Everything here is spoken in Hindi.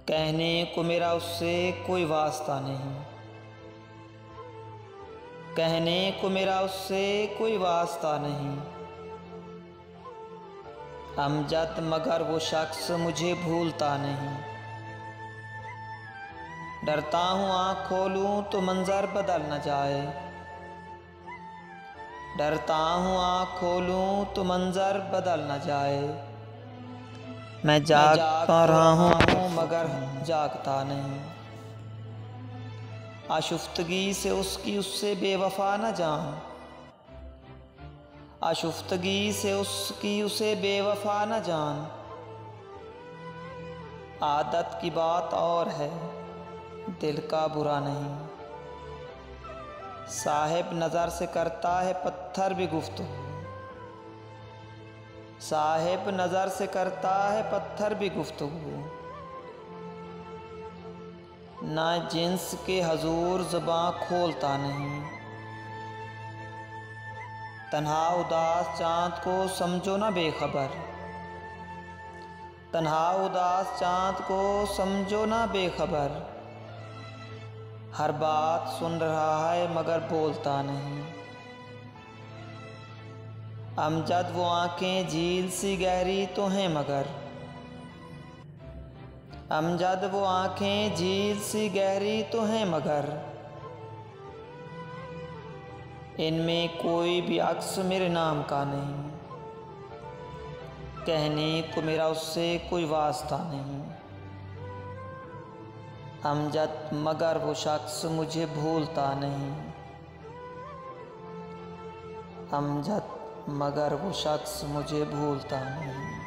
कहने को मेरा उससे कोई वास्ता नहीं, कहने को मेरा उससे कोई वास्ता नहीं। अमजद मगर वो शख्स मुझे भूलता नहीं। डरता हूँ आँख खोलूँ तो मंजर बदल न जाए, डरता हूँ आँख खोलूँ तो मंजर बदल न जाए। मैं जागता रहा हूँ मगर जागता नहीं। आशुफ्तगी से उसकी उससे बेवफा न जान, आशुफ्तगी से उसकी उसे बेवफा न जान। आदत की बात और है दिल का बुरा नहीं। साहिब नज़र से करता है पत्थर भी गुफ्तगू, साहिब नज़र से करता है पत्थर भी गुफ्तगू। ना जिन्स के हजूर ज़बां खोलता नहीं। तन्हा उदास चाँद को समझो ना बेखबर, तन्हा उदास चाँद को समझो ना बेखबर। हर बात सुन रहा है मगर बोलता नहीं। अमजद वो आँखें झील सी गहरी तो हैं मगर, अमजद वो आँखें झील सी गहरी तो हैं मगर। इनमें कोई भी अक्स मेरे नाम का नहीं। कहने को मेरा उससे कोई वास्ता नहीं। अमजद मगर वो शख्स मुझे भूलता नहीं। अमजद मगर वो शख्स मुझे भूलता नहीं।